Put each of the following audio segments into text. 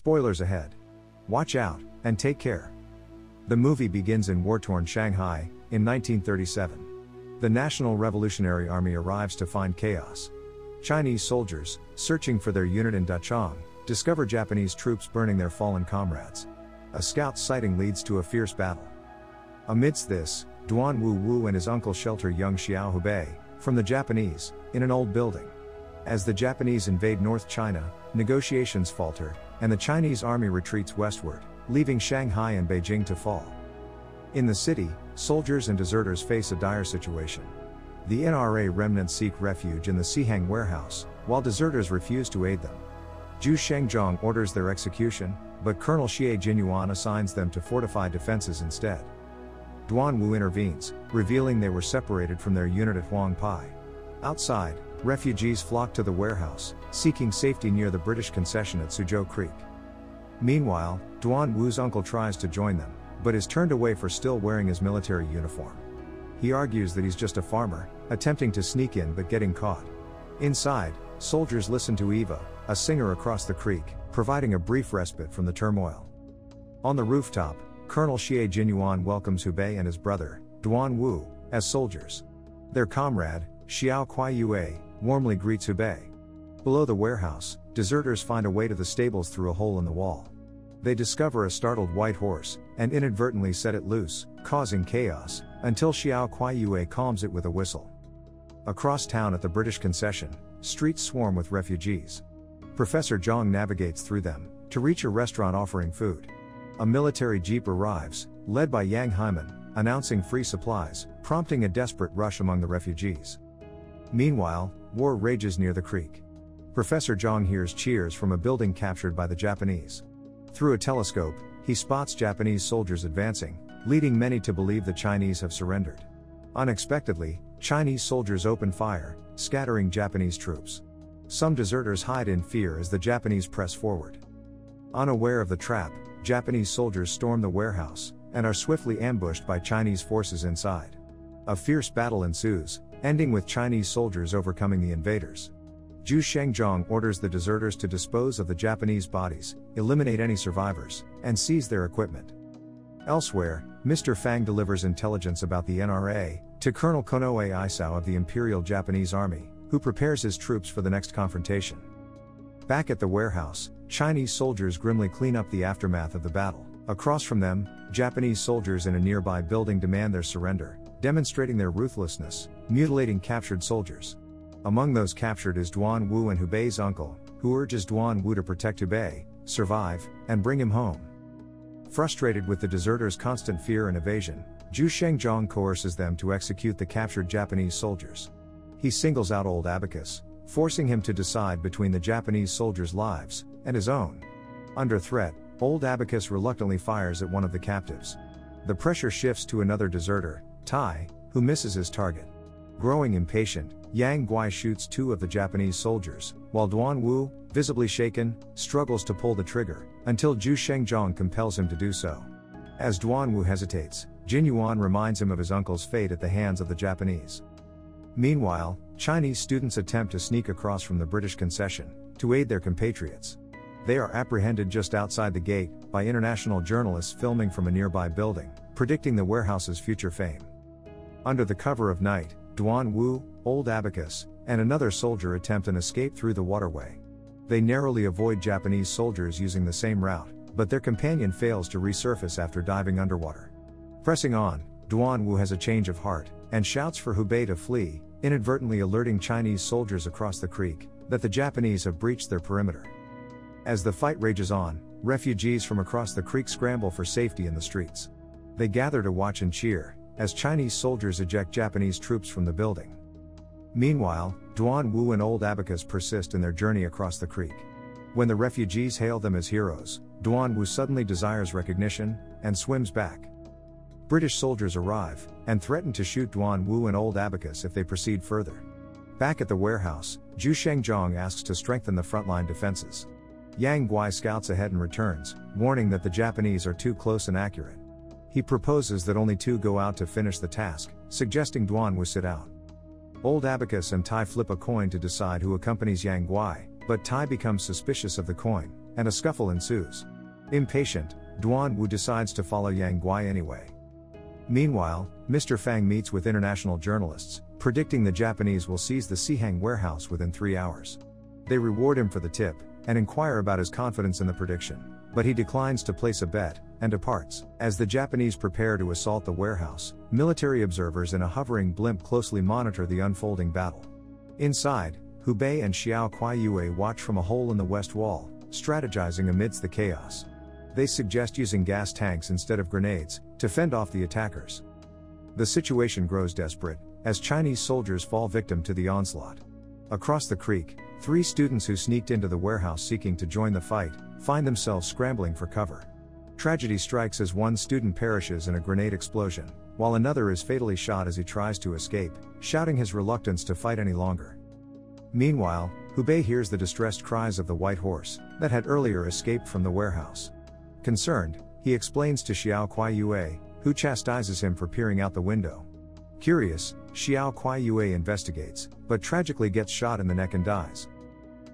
Spoilers ahead. Watch out, and take care. The movie begins in war-torn Shanghai, in 1937. The National Revolutionary Army arrives to find chaos. Chinese soldiers, searching for their unit in Dachang, discover Japanese troops burning their fallen comrades. A scout sighting leads to a fierce battle. Amidst this, Duan Wu and his uncle shelter young Xiao Hubei from the Japanese, in an old building. As the Japanese invade North China, negotiations falter, and the Chinese army retreats westward, leaving Shanghai and Beijing to fall. In the city, soldiers and deserters face a dire situation. The NRA remnants seek refuge in the Sihang warehouse, while deserters refuse to aid them. Zhu Shengzhong orders their execution, but Colonel Xie Jinyuan assigns them to fortify defenses instead. Duan Wu intervenes, revealing they were separated from their unit at Huangpai. Outside, refugees flock to the warehouse, seeking safety near the British concession at Suzhou Creek. Meanwhile, Duan Wu's uncle tries to join them, but is turned away for still wearing his military uniform. He argues that he's just a farmer, attempting to sneak in but getting caught. Inside, soldiers listen to Eva, a singer across the creek, providing a brief respite from the turmoil. On the rooftop, Colonel Xie Jinyuan welcomes Hubei and his brother, Duan Wu, as soldiers. Their comrade, Xiao Kuai-yue, warmly greets Hubei. Below the warehouse, deserters find a way to the stables through a hole in the wall. They discover a startled white horse, and inadvertently set it loose, causing chaos, until Xiao Kuai-yue calms it with a whistle. Across town at the British concession, streets swarm with refugees. Professor Zhang navigates through them, to reach a restaurant offering food. A military jeep arrives, led by Yang Haiman, announcing free supplies, prompting a desperate rush among the refugees. Meanwhile, war rages near the creek. Professor Zhang hears cheers from a building captured by the Japanese. Through a telescope, he spots Japanese soldiers advancing, leading many to believe the Chinese have surrendered. Unexpectedly, Chinese soldiers open fire, scattering Japanese troops. Some deserters hide in fear as the Japanese press forward. Unaware of the trap, Japanese soldiers storm the warehouse, and are swiftly ambushed by Chinese forces inside. A fierce battle ensues, ending with Chinese soldiers overcoming the invaders. Zhu Shengzhong orders the deserters to dispose of the Japanese bodies, eliminate any survivors, and seize their equipment. Elsewhere, Mr. Fang delivers intelligence about the NRA to Colonel Konoe Isao of the Imperial Japanese Army, who prepares his troops for the next confrontation. Back at the warehouse, Chinese soldiers grimly clean up the aftermath of the battle. Across from them, Japanese soldiers in a nearby building demand their surrender, demonstrating their ruthlessness, mutilating captured soldiers. Among those captured is Duan Wu and Hubei's uncle, who urges Duan Wu to protect Hubei, survive, and bring him home. Frustrated with the deserters' constant fear and evasion, Zhu Shengzhong coerces them to execute the captured Japanese soldiers. He singles out old Abacus, forcing him to decide between the Japanese soldiers' lives and his own. Under threat, old Abacus reluctantly fires at one of the captives. The pressure shifts to another deserter, Tai, who misses his target. Growing impatient, Yang Guai shoots two of the Japanese soldiers, while Duan Wu, visibly shaken, struggles to pull the trigger, until Zhu Shengzhong compels him to do so. As Duan Wu hesitates, Jinyuan reminds him of his uncle's fate at the hands of the Japanese. Meanwhile, Chinese students attempt to sneak across from the British concession, to aid their compatriots. They are apprehended just outside the gate, by international journalists filming from a nearby building, predicting the warehouse's future fame. Under the cover of night, Duan Wu, old Abacus, and another soldier attempt an escape through the waterway. They narrowly avoid Japanese soldiers using the same route, but their companion fails to resurface after diving underwater. Pressing on, Duan Wu has a change of heart, and shouts for Hubei to flee, inadvertently alerting Chinese soldiers across the creek, that the Japanese have breached their perimeter. As the fight rages on, refugees from across the creek scramble for safety in the streets. They gather to watch and cheer, as Chinese soldiers eject Japanese troops from the building. Meanwhile, Duan Wu and old Abacus persist in their journey across the creek. When the refugees hail them as heroes, Duan Wu suddenly desires recognition, and swims back. British soldiers arrive, and threaten to shoot Duan Wu and old Abacus if they proceed further. Back at the warehouse, Zhu Shengzhong asks to strengthen the frontline defenses. Yang Guai scouts ahead and returns, warning that the Japanese are too close and accurate. He proposes that only two go out to finish the task, suggesting Duan Wu sit out. Old Abacus and Tai flip a coin to decide who accompanies Yang Guai, but Tai becomes suspicious of the coin, and a scuffle ensues. Impatient, Duan Wu decides to follow Yang Guai anyway. Meanwhile, Mr. Fang meets with international journalists, predicting the Japanese will seize the Sihang warehouse within 3 hours. They reward him for the tip, and inquire about his confidence in the prediction, but he declines to place a bet, and departs. As the Japanese prepare to assault the warehouse, military observers in a hovering blimp closely monitor the unfolding battle. Inside, Hubei and Xiao Kuai-Yue watch from a hole in the west wall, strategizing amidst the chaos. They suggest using gas tanks instead of grenades, to fend off the attackers. The situation grows desperate, as Chinese soldiers fall victim to the onslaught. Across the creek, 3 students who sneaked into the warehouse seeking to join the fight, find themselves scrambling for cover. Tragedy strikes as one student perishes in a grenade explosion, while another is fatally shot as he tries to escape, shouting his reluctance to fight any longer. Meanwhile, Hubei hears the distressed cries of the white horse, that had earlier escaped from the warehouse. Concerned, he explains to Xiao Kuai-Yue, who chastises him for peering out the window. Curious, Xiao Kuai-Yue investigates, but tragically gets shot in the neck and dies.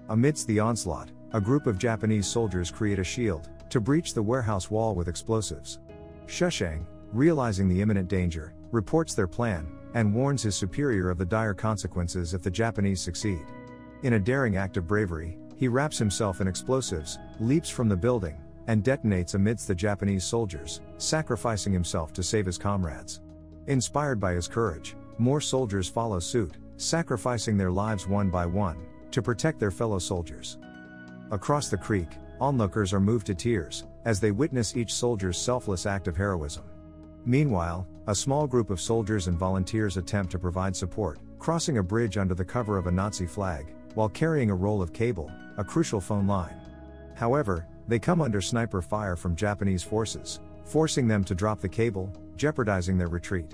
Amidst the onslaught, a group of Japanese soldiers create a shield, to breach the warehouse wall with explosives. Shusheng, realizing the imminent danger, reports their plan, and warns his superior of the dire consequences if the Japanese succeed. In a daring act of bravery, he wraps himself in explosives, leaps from the building, and detonates amidst the Japanese soldiers, sacrificing himself to save his comrades. Inspired by his courage, more soldiers follow suit, sacrificing their lives one by one, to protect their fellow soldiers. Across the creek, onlookers are moved to tears, as they witness each soldier's selfless act of heroism. Meanwhile, a small group of soldiers and volunteers attempt to provide support, crossing a bridge under the cover of a Nazi flag, while carrying a roll of cable, a crucial phone line. However, they come under sniper fire from Japanese forces, forcing them to drop the cable, jeopardizing their retreat.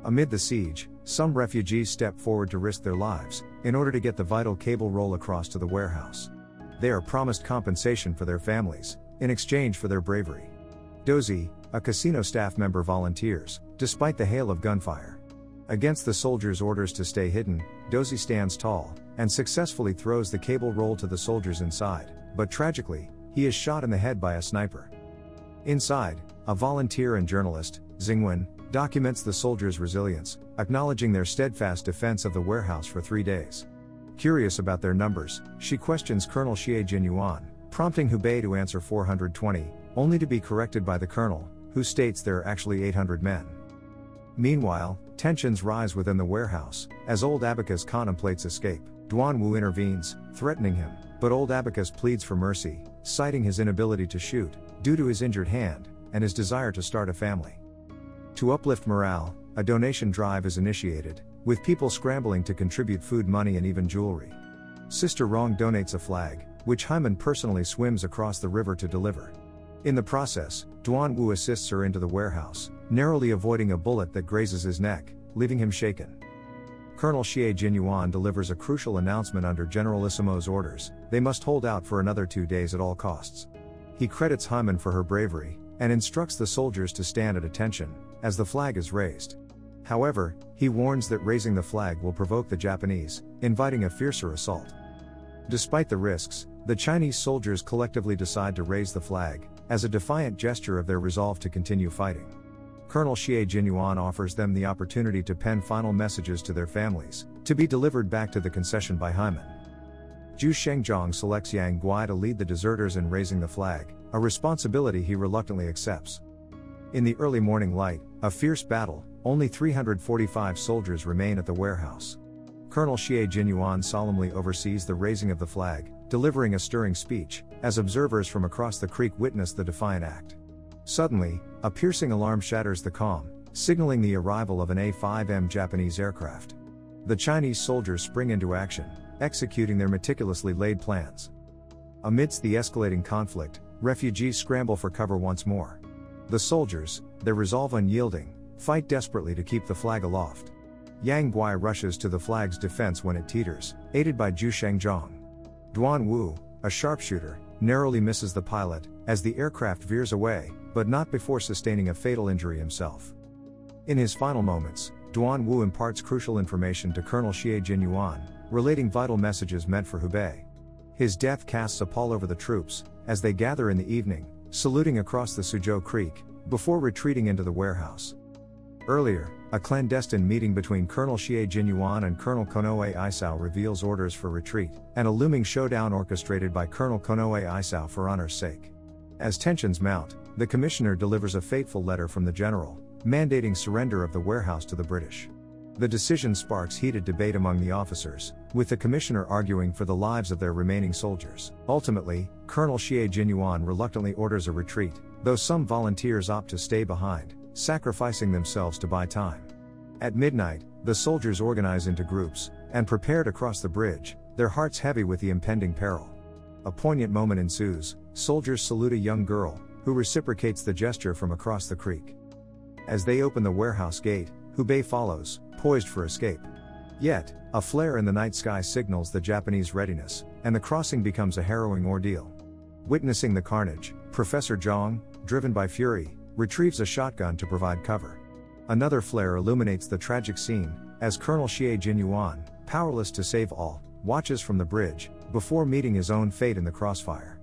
Amid the siege, some refugees step forward to risk their lives, in order to get the vital cable roll across to the warehouse. They are promised compensation for their families, in exchange for their bravery. Dozy, a casino staff member, volunteers, despite the hail of gunfire. Against the soldiers' orders to stay hidden, Dozy stands tall, and successfully throws the cable roll to the soldiers inside, but tragically, he is shot in the head by a sniper. Inside, a volunteer and journalist, Xingwen, documents the soldiers' resilience, acknowledging their steadfast defense of the warehouse for 3 days. Curious about their numbers, she questions Colonel Xie Jinyuan, prompting Hubei to answer 420, only to be corrected by the colonel, who states there are actually 800 men. Meanwhile, tensions rise within the warehouse, as old Abacus contemplates escape. Duan Wu intervenes, threatening him, but old Abacus pleads for mercy, citing his inability to shoot, due to his injured hand, and his desire to start a family. To uplift morale, a donation drive is initiated, with people scrambling to contribute food, money, and even jewelry. Sister Rong donates a flag, which Hyman personally swims across the river to deliver. In the process, Duan Wu assists her into the warehouse, narrowly avoiding a bullet that grazes his neck, leaving him shaken. Colonel Xie Jinyuan delivers a crucial announcement under Generalissimo's orders: they must hold out for another 2 days at all costs. He credits Hyman for her bravery, and instructs the soldiers to stand at attention, as the flag is raised. However, he warns that raising the flag will provoke the Japanese, inviting a fiercer assault. Despite the risks, the Chinese soldiers collectively decide to raise the flag, as a defiant gesture of their resolve to continue fighting. Colonel Xie Jinyuan offers them the opportunity to pen final messages to their families, to be delivered back to the concession by Hyman. Zhu Shengzhong selects Yang Guai to lead the deserters in raising the flag, a responsibility he reluctantly accepts. In the early morning light, a fierce battle, only 345 soldiers remain at the warehouse. Colonel Xie Jinyuan solemnly oversees the raising of the flag, delivering a stirring speech, as observers from across the creek witness the defiant act. Suddenly, a piercing alarm shatters the calm, signaling the arrival of an A-5M Japanese aircraft. The Chinese soldiers spring into action, executing their meticulously laid plans. Amidst the escalating conflict, refugees scramble for cover once more. The soldiers, their resolve unyielding, fight desperately to keep the flag aloft. Yang Guai rushes to the flag's defense when it teeters, aided by Zhu Shengzhong. Duan Wu, a sharpshooter, narrowly misses the pilot, as the aircraft veers away, but not before sustaining a fatal injury himself. In his final moments, Duan Wu imparts crucial information to Colonel Xie Jinyuan, relating vital messages meant for Hubei. His death casts a pall over the troops, as they gather in the evening, saluting across the Suzhou Creek, before retreating into the warehouse. Earlier, a clandestine meeting between Colonel Xie Jinyuan and Colonel Konoe Isao reveals orders for retreat, and a looming showdown orchestrated by Colonel Konoe Isao for honor's sake. As tensions mount, the commissioner delivers a fateful letter from the general, mandating surrender of the warehouse to the British. The decision sparks heated debate among the officers, with the commissioner arguing for the lives of their remaining soldiers. Ultimately, Colonel Xie Jinyuan reluctantly orders a retreat, though some volunteers opt to stay behind, sacrificing themselves to buy time. At midnight, the soldiers organize into groups, and prepare to cross the bridge, their hearts heavy with the impending peril. A poignant moment ensues. Soldiers salute a young girl, who reciprocates the gesture from across the creek. As they open the warehouse gate, Hubei follows, poised for escape. Yet, a flare in the night sky signals the Japanese readiness, and the crossing becomes a harrowing ordeal. Witnessing the carnage, Professor Zhang, driven by fury, retrieves a shotgun to provide cover. Another flare illuminates the tragic scene, as Colonel Xie Jinyuan, powerless to save all, watches from the bridge, before meeting his own fate in the crossfire.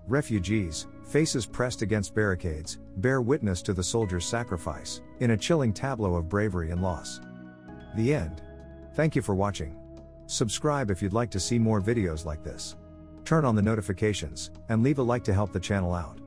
Refugees, faces pressed against barricades, bear witness to the soldiers' sacrifice, in a chilling tableau of bravery and loss. The end. Thank you for watching. Subscribe if you'd like to see more videos like this. Turn on the notifications, and leave a like to help the channel out.